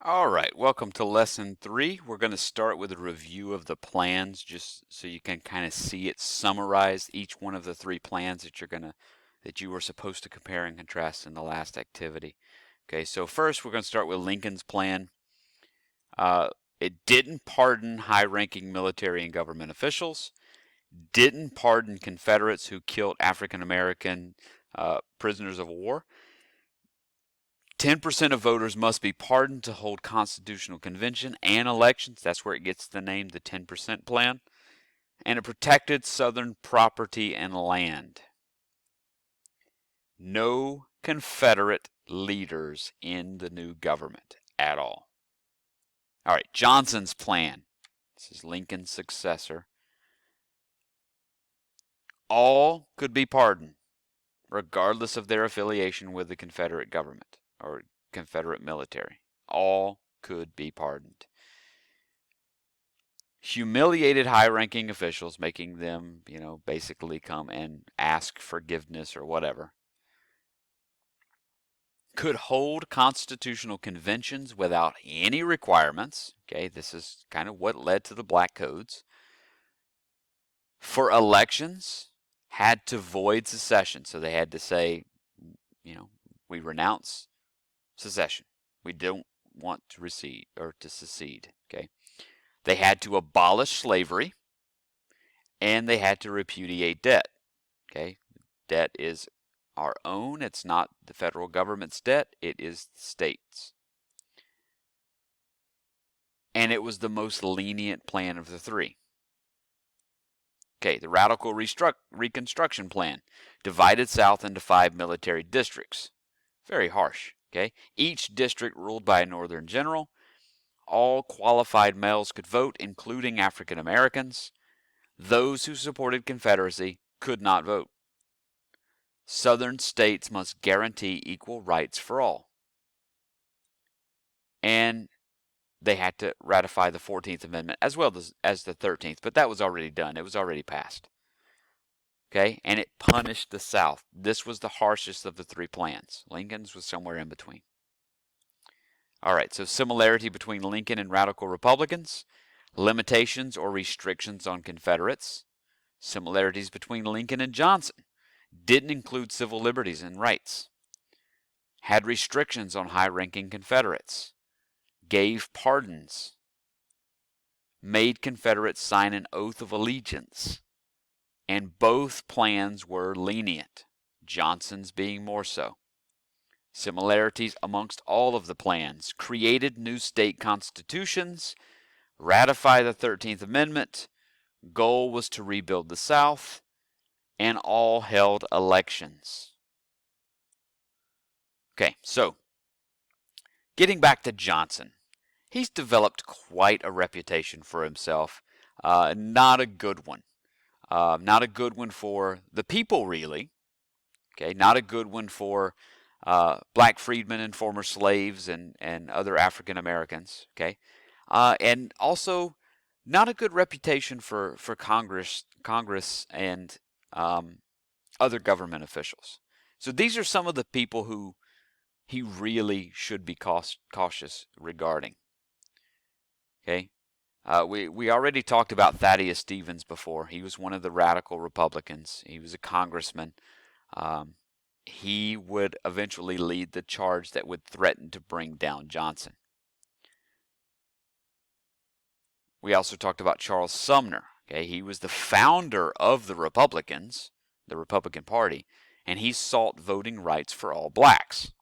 All right, welcome to Lesson 3. We're going to start with a review of the plans just so you can kind of see it summarized, each one of the three plans that you were supposed to compare and contrast in the last activity. Okay, so first we're going to start with Lincoln's plan. It didn't pardon high-ranking military and government officials, didn't pardon Confederates who killed African American prisoners of war. 10% of voters must be pardoned to hold constitutional convention and elections. That's where it gets the name, the 10% plan. And it protected Southern property and land. No Confederate leaders in the new government at all. All right, Johnson's plan. This is Lincoln's successor. All could be pardoned, regardless of their affiliation with the Confederate government or Confederate military. All could be pardoned. Humiliated high-ranking officials, making them, basically come and ask forgiveness or whatever. Could hold constitutional conventions without any requirements. Okay, this is kind of what led to the Black Codes. For elections, had to void secession. So they had to say, we renounce secession. We don't want to recede or to secede. Okay. They had to abolish slavery, and they had to repudiate debt. Okay, debt is our own. It's not the federal government's debt. It is the state's. And it was the most lenient plan of the three. Okay, the Radical Reconstruction Plan divided South into 5 military districts. Very harsh. Okay, each district ruled by a northern general. All qualified males could vote, including African Americans. Those who supported Confederacy could not vote. Southern states must guarantee equal rights for all. And they had to ratify the 14th Amendment as well as the 13th, but that was already done. It was already passed. Okay, and it punished the South. This was the harshest of the three plans. Lincoln's was somewhere in between. All right, so similarity between Lincoln and radical Republicans, limitations or restrictions on Confederates, similarities between Lincoln and Johnson, didn't include civil liberties and rights, had restrictions on high-ranking Confederates, gave pardons, made Confederates sign an oath of allegiance, and both plans were lenient, Johnson's being more so. Similarities amongst all of the plans: created new state constitutions, ratify the 13th Amendment, goal was to rebuild the South, and all held elections. Okay, so getting back to Johnson, he's developed quite a reputation for himself. Not a good one. Not a good one for the people, really. Okay, not a good one for black freedmen and former slaves and other African Americans. Okay, and also not a good reputation for Congress and other government officials. So these are some of the people who he really should be cautious regarding. Okay, we already talked about Thaddeus Stevens before. He was one of the radical Republicans. He was a congressman. He would eventually lead the charge that would threaten to bring down Johnson. We also talked about Charles Sumner. Okay, he was the founder of the Republicans, the Republican Party, and he sought voting rights for all blacks.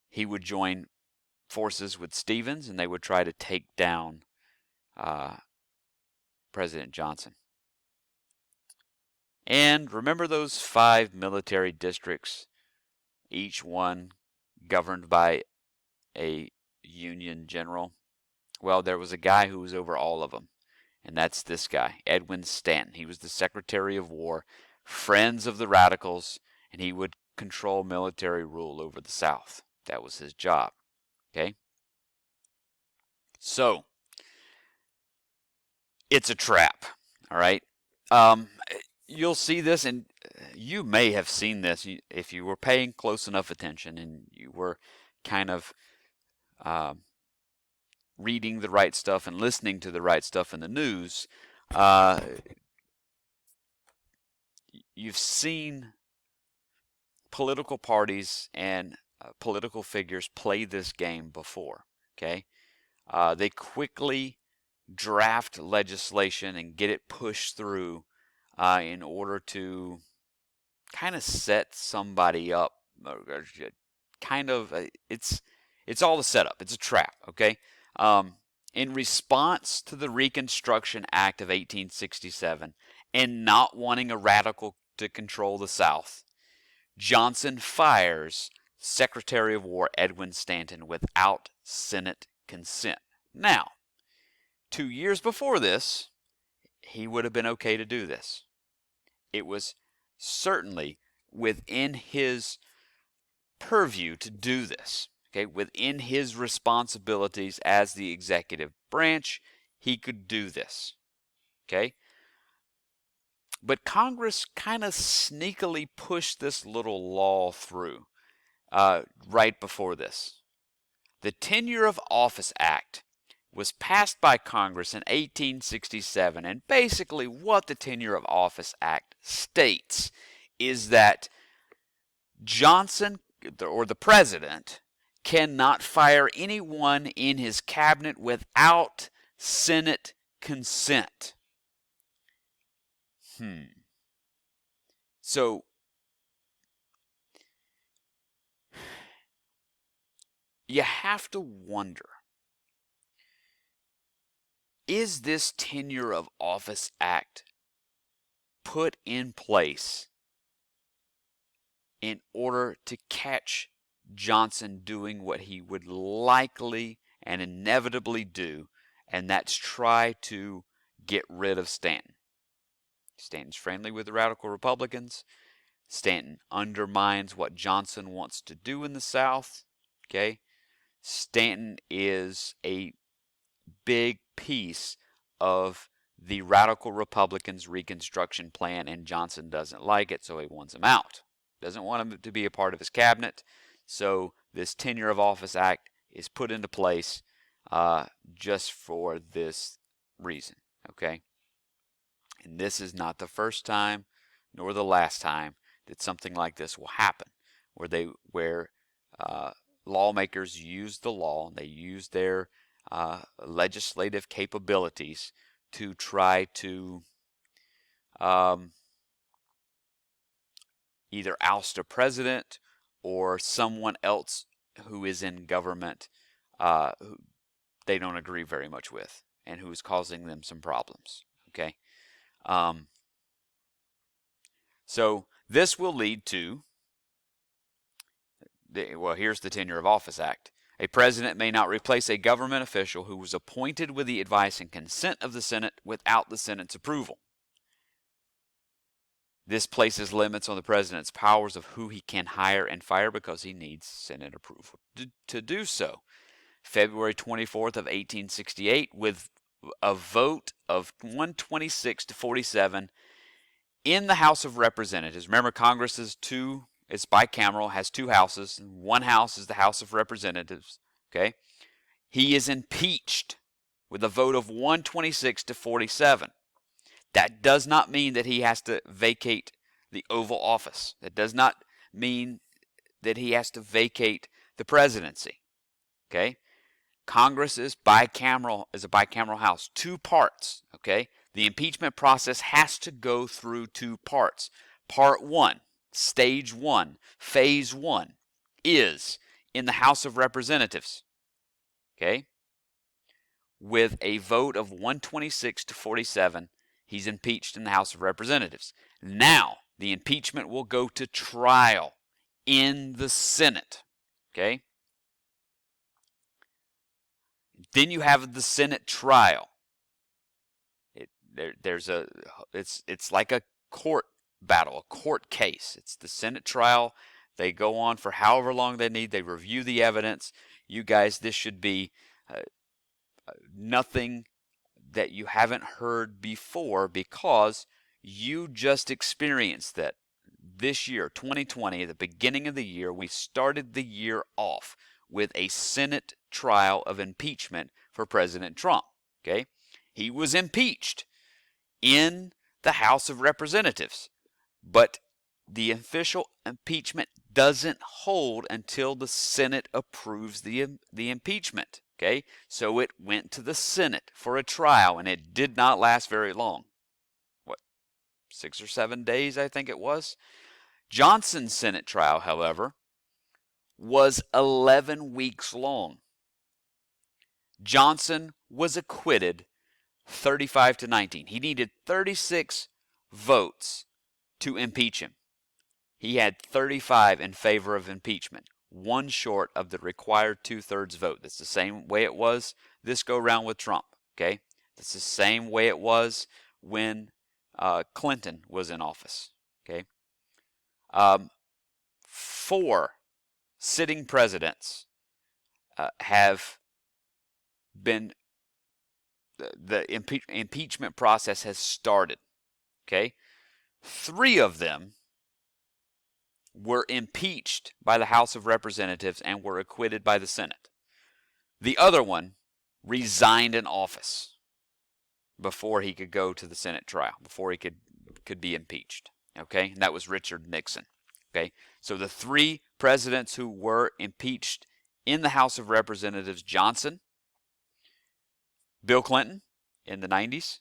He would join forces with Stevens, and they would try to take down President Johnson. And remember those 5 military districts, each one governed by a Union general? Well, there was a guy who was over all of them, and that's this guy, Edwin Stanton. He was the Secretary of War, friends of the radicals, and he would control military rule over the South. That was his job. Okay? So, it's a trap, all right? You'll see this, and you may have seen this if you were paying close enough attention and you were kind of reading the right stuff and listening to the right stuff in the news, you've seen political parties and political figures play this game before. Okay, they quickly draft legislation and get it pushed through in order to kind of set somebody up. Kind of, it's all a setup. It's a trap. Okay. In response to the Reconstruction Act of 1867 and not wanting a radical to control the South, Johnson fires Secretary of War Edwin Stanton without Senate consent. Now, 2 years before this, he would have been okay to do this. It was certainly within his purview to do this. Okay, within his responsibilities as the executive branch, he could do this. Okay, but Congress kind of sneakily pushed this little law through right before this. The Tenure of Office Act was passed by Congress in 1867, and basically what the Tenure of Office Act states is that Johnson, or the president, cannot fire anyone in his cabinet without Senate consent. So, you have to wonder, is this Tenure of Office Act put in place in order to catch Johnson doing what he would likely and inevitably do, and that's try to get rid of Stanton? Stanton's friendly with the radical Republicans. Stanton undermines what Johnson wants to do in the South. Okay, Stanton is a big piece of the radical Republicans' Reconstruction plan, and Johnson doesn't like it, so he wants him out. Doesn't want him to be a part of his cabinet. So this Tenure of Office Act is put into place just for this reason. Okay, and this is not the first time nor the last time that something like this will happen, where lawmakers use the law, they use their legislative capabilities to try to either oust a president or someone else who is in government who they don't agree very much with and who is causing them some problems. Okay, so this will lead to, well, here's the Tenure of Office Act. A president may not replace a government official who was appointed with the advice and consent of the Senate without the Senate's approval. This places limits on the president's powers of who he can hire and fire because he needs Senate approval to do so. February 24th of 1868, with a vote of 126 to 47 in the House of Representatives. Remember, Congress is it's bicameral, has two houses. One house is the House of Representatives. Okay, he is impeached with a vote of 126 to 47. That does not mean that he has to vacate the Oval Office. That does not mean that he has to vacate the presidency. Okay, Congress is a bicameral house, two parts. Okay, the impeachment process has to go through two parts. Part one, stage one, phase one, is in the House of Representatives. Okay, with a vote of 126 to 47, he's impeached in the House of Representatives. Now, the impeachment will go to trial in the Senate. Okay, then you have the Senate trial. It's like a court battle, a court case. It's the Senate trial. They go on for however long they need. They review the evidence. You guys, this should be nothing that you haven't heard before, because you just experienced that this year, 2020, at the beginning of the year, we started the year off with a Senate trial of impeachment for President Trump. Okay? He was impeached in the House of Representatives, but the official impeachment doesn't hold until the Senate approves the impeachment. Okay? So it went to the Senate for a trial, and it did not last very long. What, 6 or 7 days, I think it was? Johnson's Senate trial, however, was 11 weeks long. Johnson was acquitted 35-19. He needed 36 votes to impeach him. He had 35 in favor of impeachment, one short of the required 2/3 vote. That's the same way it was this go round with Trump. Okay, that's the same way it was when Clinton was in office. Okay, 4 sitting presidents have been, the impeachment process has started. Okay, 3 of them were impeached by the House of Representatives and were acquitted by the Senate. The other one resigned in office before he could go to the Senate trial, before he could be impeached. Okay, and that was Richard Nixon. Okay, so the 3 presidents who were impeached in the House of Representatives: Johnson, Bill Clinton in the 90s,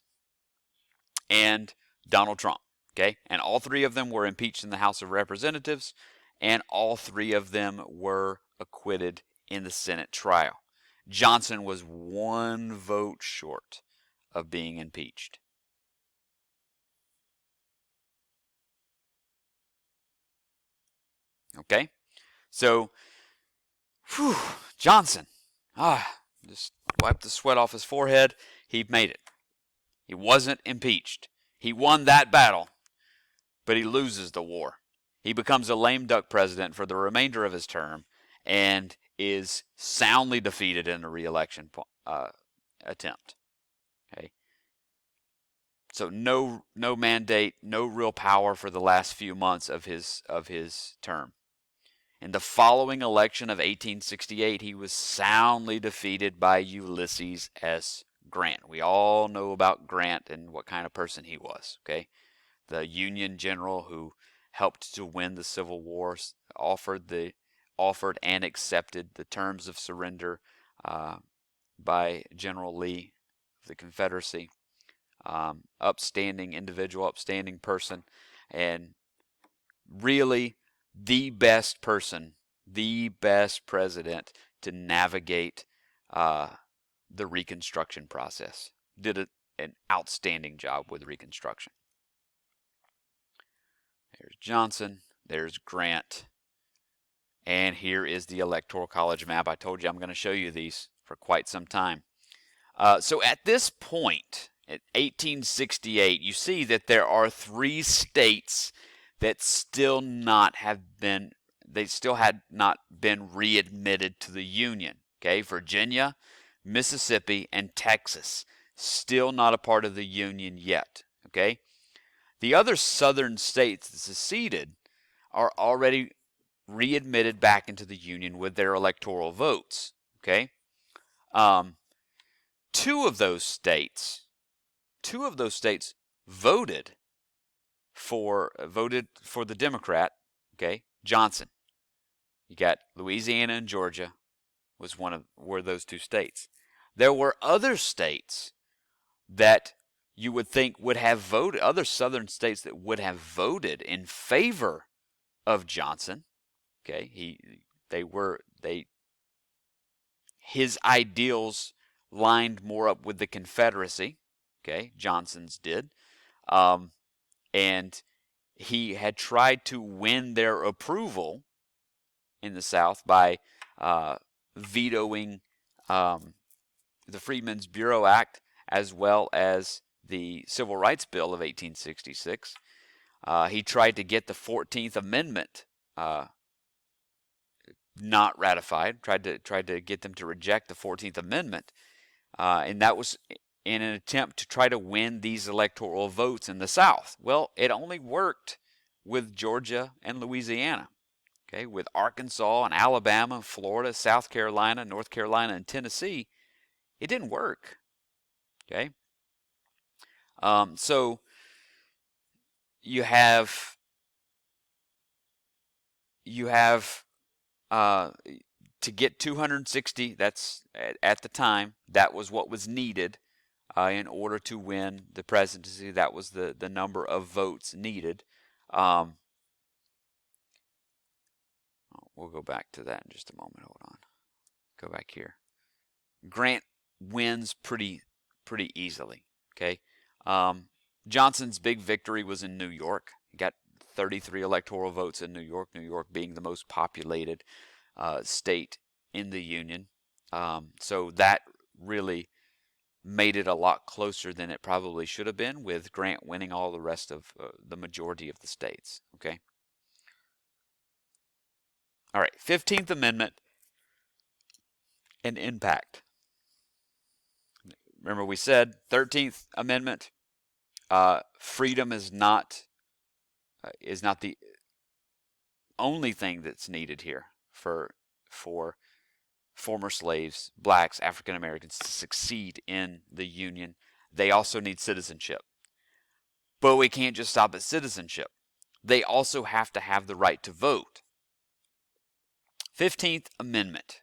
and Donald Trump. Okay, and all 3 of them were impeached in the House of Representatives, and all 3 of them were acquitted in the Senate trial. Johnson was 1 vote short of being impeached. Okay, so Johnson, just wiped the sweat off his forehead. He made it. He wasn't impeached. He won that battle, but he loses the war. He becomes a lame duck president for the remainder of his term and is soundly defeated in a re-election attempt. Okay, so no mandate, no real power for the last few months of his term. In the following election of 1868, he was soundly defeated by Ulysses S. Grant. We all know about Grant and what kind of person he was. Okay, the Union general who helped to win the Civil War, offered and accepted the terms of surrender by General Lee of the Confederacy. Upstanding individual, upstanding person, and really the best person, the best president to navigate the Reconstruction process. Did an outstanding job with Reconstruction. There's Johnson, there's Grant, and here is the Electoral College map. I told you I'm going to show you these for quite some time. So at this point, in 1868, you see that there are 3 states that still had not been readmitted to the Union. Okay, Virginia, Mississippi, and Texas, still not a part of the Union yet. Okay, the other southern states that seceded are already readmitted back into the Union with their electoral votes. Okay, 2 of those states voted for the Democrat. Okay, Johnson. You got Louisiana and Georgia were those 2 states. There were other states that you would think would have voted, other southern states that would have voted in favor of Johnson. Okay, his ideals lined more up with the Confederacy. Okay, Johnson's did. And he had tried to win their approval in the South by vetoing the Freedmen's Bureau Act as well as the Civil Rights Bill of 1866. He tried to get the 14th Amendment not ratified, tried to get them to reject the 14th Amendment, and that was in an attempt to try to win these electoral votes in the South. Well, it only worked with Georgia and Louisiana. Okay, with Arkansas and Alabama, Florida, South Carolina, North Carolina, and Tennessee, it didn't work. Okay, so you have to get 260. That's at the time that was what was needed in order to win the presidency. That was the number of votes needed. We'll go back to that in just a moment. Hold on. Go back here. Grant wins pretty easily. Okay. Johnson's big victory was in New York. He got 33 electoral votes in New York. New York being the most populated state in the Union. So that really made it a lot closer than it probably should have been, with Grant winning all the rest of the majority of the states. Okay. All right. 15th Amendment and impact. Remember, we said 13th Amendment, freedom is not the only thing that's needed here for former slaves, blacks, African Americans to succeed in the Union. They also need citizenship. But we can't just stop at citizenship. They also have to have the right to vote. 15th Amendment.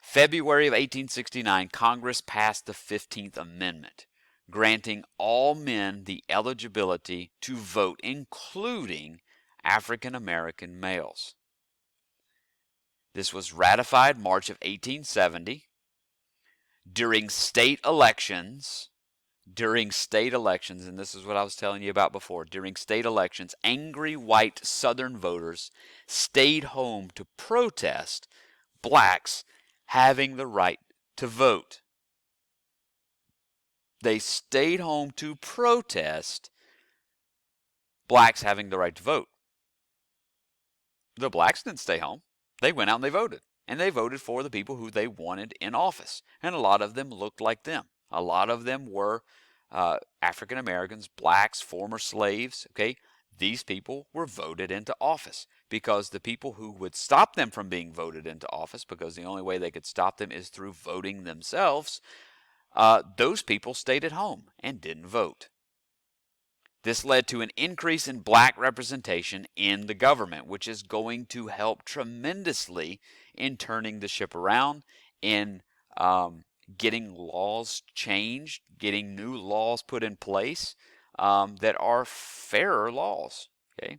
February of 1869, Congress passed the 15th Amendment, granting all men the eligibility to vote, including African American males. This was ratified March of 1870. During state elections, and this is what I was telling you about before, during state elections, angry white Southern voters stayed home to protest blacks having the right to vote. They stayed home to protest blacks having the right to vote. The blacks didn't stay home. They went out and they voted. And they voted for the people who they wanted in office. And a lot of them looked like them. A lot of them were African Americans, blacks, former slaves. Okay, these people were voted into office because the people who would stop them from being voted into office, because the only way they could stop them is through voting themselves, those people stayed at home and didn't vote. This led to an increase in black representation in the government, which is going to help tremendously in turning the ship around, in getting laws changed, getting new laws put in place that are fairer laws. Okay,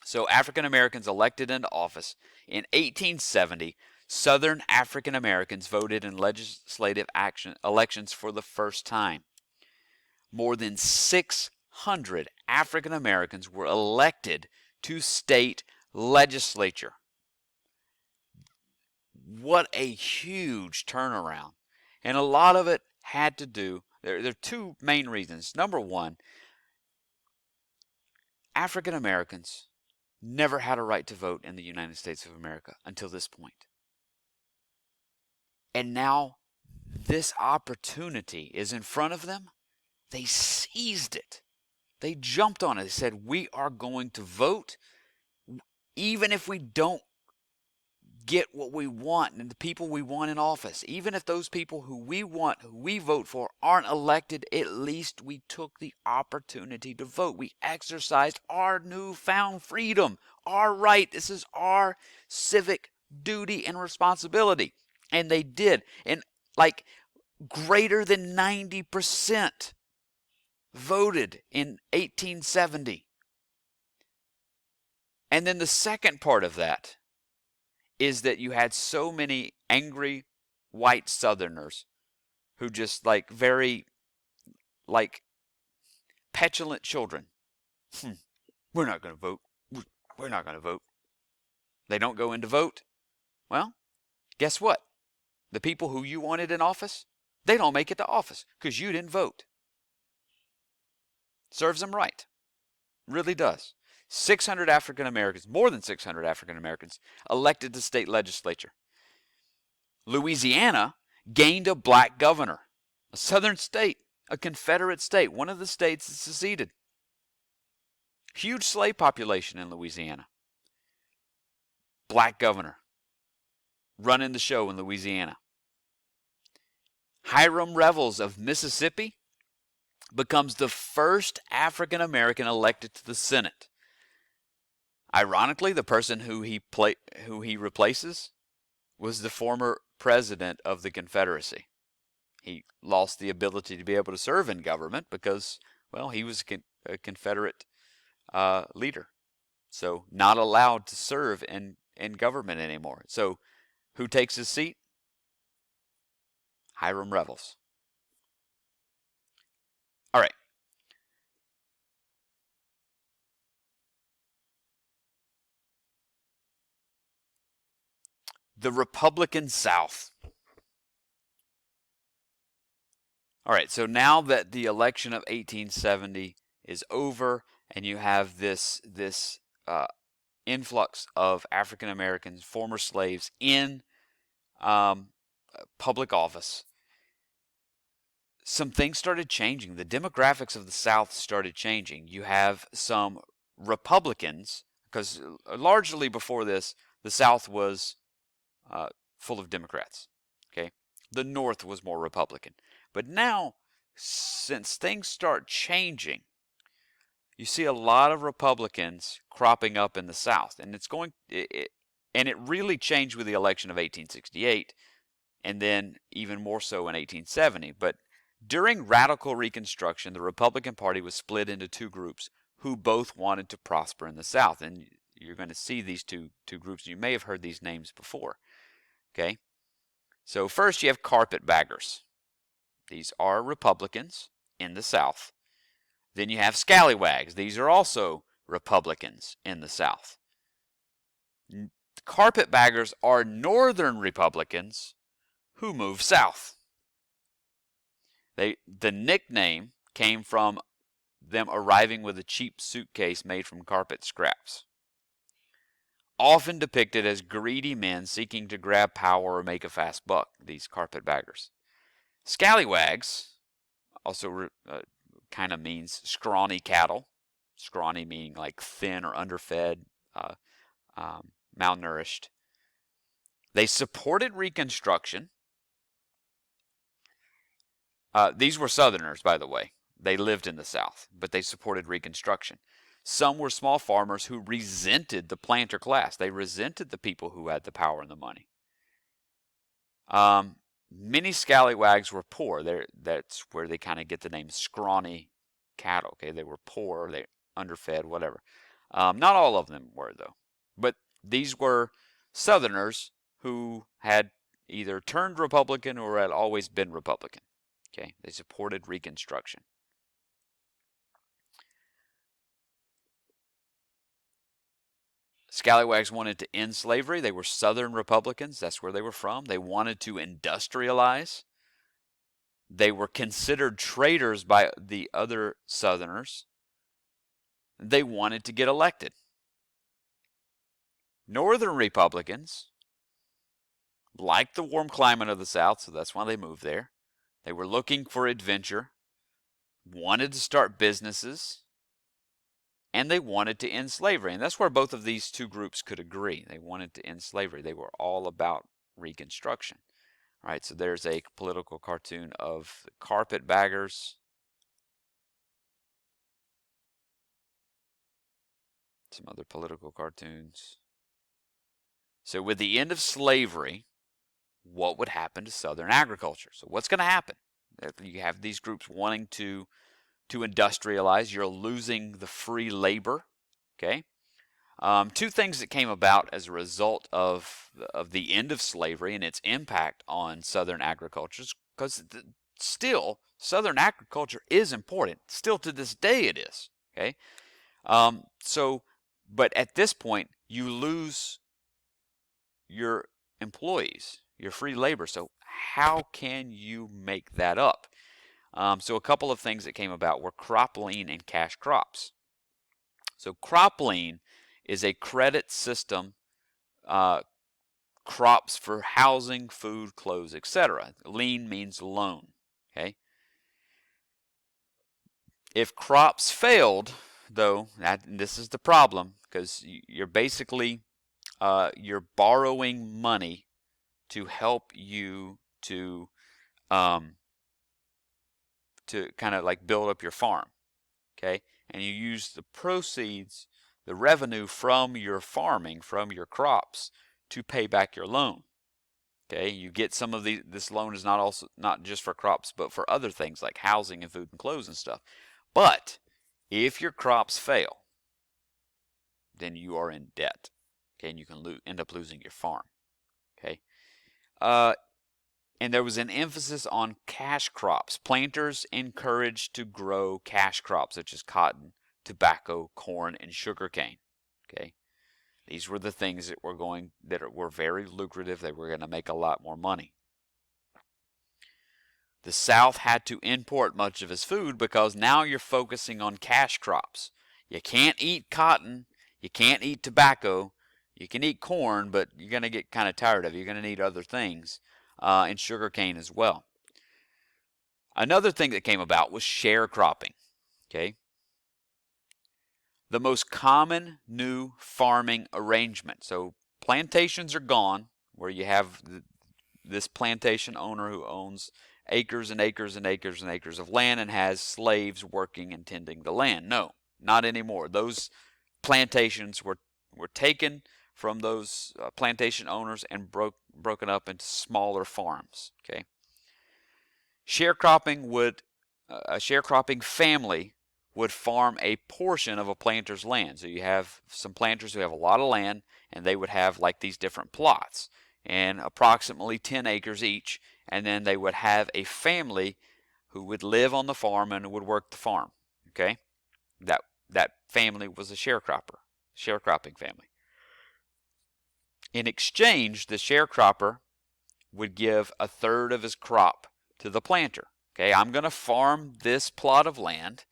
so African Americans elected into office in 1870. Southern African Americans voted in legislative elections for the first time. More than 600 African Americans were elected to state legislature. What a huge turnaround. And a lot of it had to do, there are two main reasons. Number one, African Americans never had a right to vote in the United States of America until this point. And now this opportunity is in front of them. They seized it. They jumped on it. They said, we are going to vote even if we don't get what we want and the people we want in office. Even if those people who we want, who we vote for, aren't elected, at least we took the opportunity to vote. We exercised our newfound freedom, our right. This is our civic duty and responsibility. And they did. And like greater than 90% voted in 1870. And then the second part of that is that you had so many angry white Southerners who just very petulant children. We're not going to vote. We're not going to vote. They don't go in to vote. Well, guess what? The people who you wanted in office, they don't make it to office because you didn't vote. Serves them right. Really does. 600 African Americans, more than 600 African Americans, elected to state legislature. Louisiana gained a black governor, a southern state, a Confederate state, one of the states that seceded. Huge slave population in Louisiana. black governor running the show in Louisiana. Hiram Revels of Mississippi becomes the first African American elected to the Senate. Ironically, the person who he replaces was the former president of the Confederacy. He lost the ability to be able to serve in government because, well, he was a Confederate leader, so not allowed to serve in government anymore. So, who takes his seat? Hiram Revels. All right. The Republican South. All right, so now that the election of 1870 is over, and you have this influx of African Americans, former slaves, in public office, some things started changing. The demographics of the South started changing. You have some Republicans, because largely before this, the South was full of Democrats. Okay, the North was more Republican. But now, since things start changing, you see a lot of Republicans cropping up in the South, and it really changed with the election of 1868, and then even more so in 1870. But during radical Reconstruction, the Republican Party was split into two groups who both wanted to prosper in the South, and you're going to see these two groups. You may have heard these names before. Okay, so first you have carpetbaggers. These are Republicans in the South. Then you have scallywags. These are also Republicans in the South. Carpetbaggers are Northern Republicans who move south. The nickname came from them arriving with a cheap suitcase made from carpet scraps. Often depicted as greedy men seeking to grab power or make a fast buck, these carpetbaggers. Scallywags also kind of means scrawny cattle. Scrawny meaning like thin or underfed, malnourished. They supported Reconstruction. These were Southerners, by the way. They lived in the South, but they supported Reconstruction. Some were small farmers who resented the planter class. They resented the people who had the power and the money. Many scallywags were poor. That's where they kind of get the name scrawny cattle. Okay, they were poor, they underfed, whatever. Not all of them were, though. But these were Southerners who had either turned Republican or had always been Republican. Okay, they supported Reconstruction. Scallywags wanted to end slavery. They were Southern Republicans. That's where they were from. They wanted to industrialize. They were considered traitors by the other Southerners. They wanted to get elected. Northern Republicans liked the warm climate of the South, so that's why they moved there. They were looking for adventure, wanted to start businesses, and they wanted to end slavery. And that's where both of these two groups could agree. They wanted to end slavery. They were all about Reconstruction. All right, so there's a political cartoon of carpetbaggers. Some other political cartoons. So with the end of slavery, what would happen to Southern agriculture? So what's going to happen? You have these groups wanting to industrialize. You're losing the free labor. Okay. Two things that came about as a result of the end of slavery and its impact on Southern agriculture, because still Southern agriculture is important. Still to this day it is. Okay. But at this point you lose your employees, your free labor. So how can you make that up? So a couple of things that came about were crop lien and cash crops. So crop lien is a credit system, crops for housing, food, clothes, etc. Lien means loan. Okay. If crops failed, though, this is the problem, because you're basically you're borrowing money to help you um, to kind of like build up your farm, okay? And you use the proceeds, the revenue from your farming, from your crops, to pay back your loan. Okay, you get some of this loan is not just for crops, but for other things like housing and food and clothes and stuff. But if your crops fail, then you are in debt. Okay, and you can end up losing your farm. Okay, and there was an emphasis on cash crops. Planters encouraged to grow cash crops such as cotton, tobacco, corn, and sugarcane. Okay, these were the things that were very lucrative. They were going to make a lot more money. The South had to import much of its food because now you're focusing on cash crops. You can't eat cotton, you can't eat tobacco, you can eat corn, but you're going to get kind of tired of it. You're going to need other things, and sugarcane as well. Another thing that came about was sharecropping. Okay, the most common new farming arrangement. So plantations are gone, where you have this plantation owner who owns acres and acres and acres and acres of land and has slaves working and tending the land. No, not anymore. Those plantations were taken from those plantation owners and broken up into smaller farms. Okay, a sharecropping family would farm a portion of a planter's land. So you have some planters who have a lot of land, and they would have like these different plots, and approximately 10 acres each, and then they would have a family who would live on the farm and would work the farm. Okay, that family was a sharecropping family. In exchange, the sharecropper would give a third of his crop to the planter. Okay, I'm going to farm this plot of land,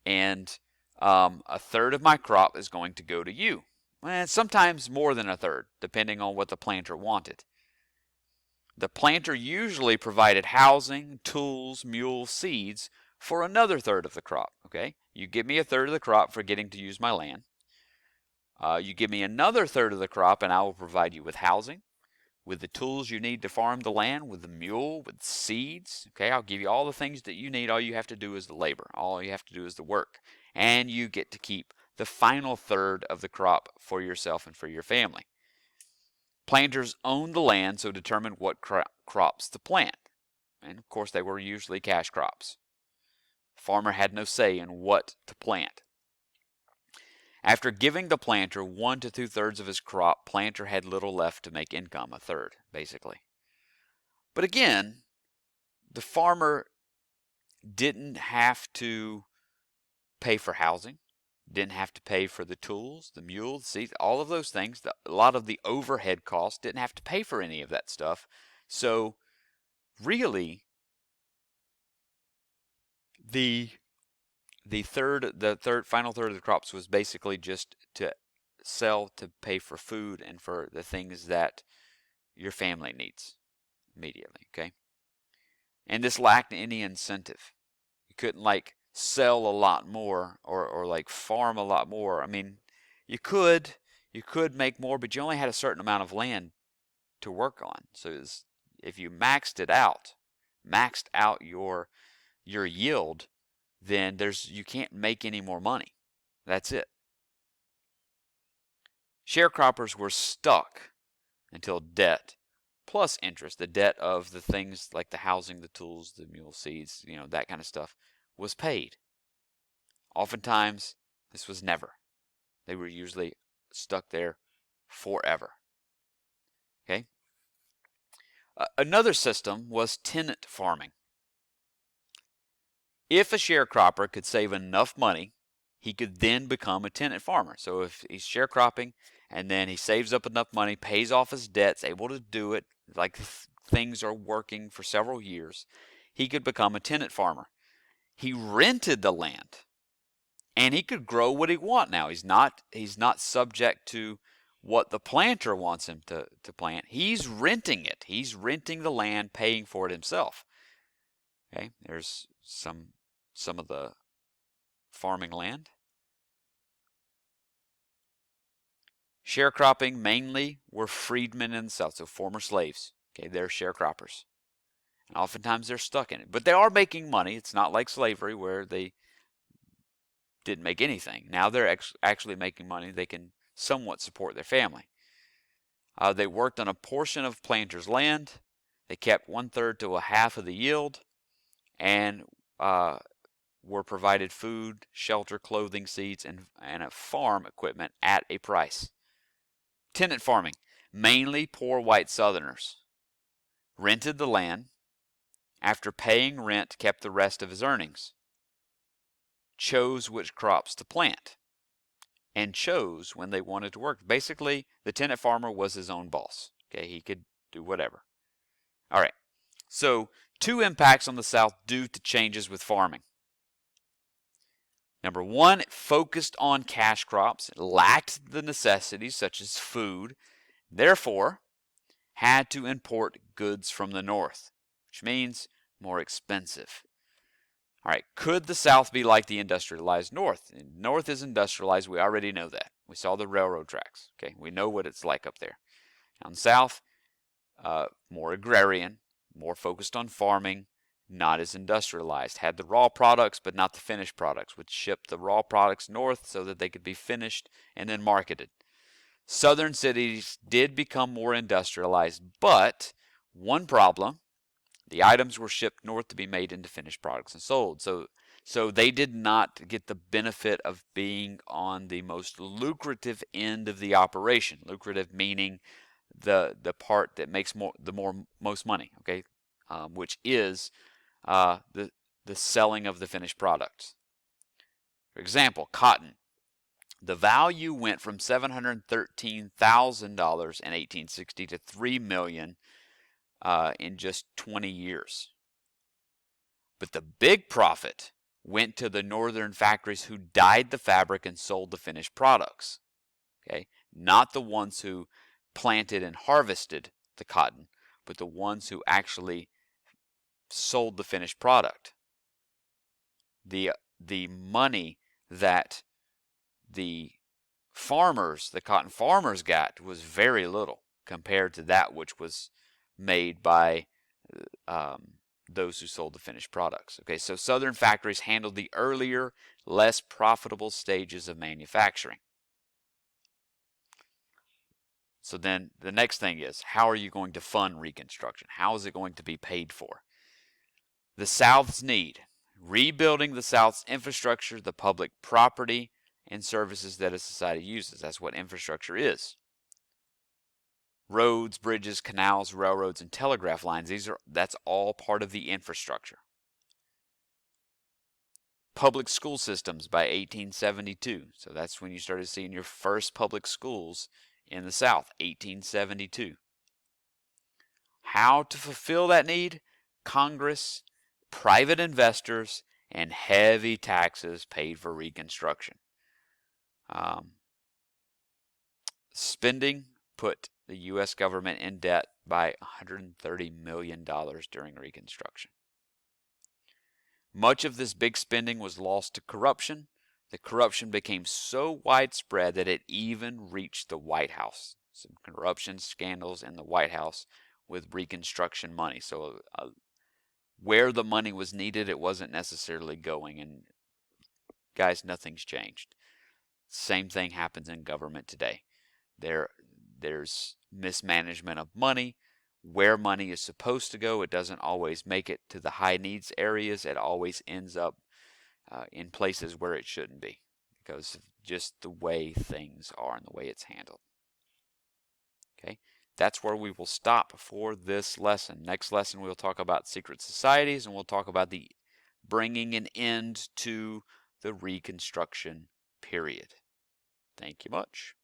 and a third of my crop is going to go to you. And sometimes more than a third, depending on what the planter wanted. The planter usually provided housing, tools, mules, seeds for another third of the crop. Okay, you give me a third of the crop for getting to use my land. You give me another third of the crop, and I will provide you with housing, with the tools you need to farm the land, with the mule, with seeds. Okay, I'll give you all the things that you need. All you have to do is the labor. All you have to do is the work. And you get to keep the final third of the crop for yourself and for your family. Planters owned the land, so determined what crops to plant. And of course, they were usually cash crops. Farmer had no say in what to plant. After giving the planter 1 to 2/3 of his crop, planter had little left to make income, a third, basically. But again, the farmer didn't have to pay for housing, didn't have to pay for the tools, the mules, seeds, all of those things. A lot of the overhead costs, didn't have to pay for any of that stuff. So really, the final third of the crops was basically just to sell to pay for food and for the things that your family needs immediately. Okay, and this lacked any incentive. You couldn't like sell a lot more or like farm a lot more. I mean, you could make more, but you only had a certain amount of land to work on. So if you maxed out your yield, then you can't make any more money. That's it. Sharecroppers were stuck until debt plus interest, the debt of the things like the housing, the tools, the mule seeds, that kind of stuff, was paid. Oftentimes, this was never. They were usually stuck there forever. Okay. Another system was tenant farming. If a sharecropper could save enough money, he could then become a tenant farmer. So if he's sharecropping and then he saves up enough money, pays off his debts, able to do it, like things are working for several years, he could become a tenant farmer. He rented the land, and he could grow what he want now. He's not subject to what the planter wants him to plant. He's renting it. He's renting the land, paying for it himself. Okay, there's some of the farming land. Sharecropping mainly were freedmen in the South, so former slaves. Okay, they're sharecroppers. And oftentimes they're stuck in it. But they are making money. It's not like slavery where they didn't make anything. Now they're actually making money. They can somewhat support their family. They worked on a portion of planters' land. They kept 1/3 to a half of the yield, and were provided food, shelter, clothing, seeds, and a farm equipment at a price. Tenant farming, mainly poor white Southerners, rented the land. After paying rent, kept the rest of his earnings, chose which crops to plant, and chose when they wanted to work. Basically, the tenant farmer was his own boss. Okay, he could do whatever. All right, so 2 impacts on the South due to changes with farming. Number 1, it focused on cash crops, it lacked the necessities such as food, therefore had to import goods from the North, which means more expensive. All right, could the South be like the industrialized North? The North is industrialized. We already know that. We saw the railroad tracks. Okay, we know what it's like up there. Down South, more agrarian, more focused on farming, not as industrialized. Had the raw products, but not the finished products. Would ship the raw products north so that they could be finished and then marketed. Southern cities did become more industrialized, but one problem: the items were shipped north to be made into finished products and sold. So they did not get the benefit of being on the most lucrative end of the operation. Lucrative meaning the part that makes most money. Okay, which is the selling of the finished products. For example, cotton. The value went from $713,000 in 1860 to $3 million in just 20 years. But the big profit went to the northern factories who dyed the fabric and sold the finished products. Okay, not the ones who planted and harvested the cotton, but the ones who actually sold the finished product. The money that the cotton farmers got was very little compared to that which was made by those who sold the finished products. Okay, so Southern factories handled the earlier, less profitable stages of manufacturing. So then the next thing is, how are you going to fund Reconstruction? How is it going to be paid for? The South's need: rebuilding the South's infrastructure, the public property and services that a society uses. That's what infrastructure is. Roads, bridges, canals, railroads, and telegraph lines. That's all part of the infrastructure. Public school systems by 1872. So that's when you started seeing your first public schools in the South, 1872. How to fulfill that need? Congress, private investors, and heavy taxes paid for Reconstruction. Spending put the U.S. government in debt by $130 million during Reconstruction. Much of this big spending was lost to corruption. The corruption became so widespread that it even reached the White House. Some corruption scandals in the White House with Reconstruction money. So where the money was needed, it wasn't necessarily going. And guys, nothing's changed. Same thing happens in government today. There's mismanagement of money. Where money is supposed to go, it doesn't always make it to the high needs areas. It always ends up in places where it shouldn't be because of just the way things are and the way it's handled. Okay, that's where we will stop for this lesson. Next lesson we'll talk about secret societies, and we'll talk about the bringing an end to the Reconstruction period. Thank you much.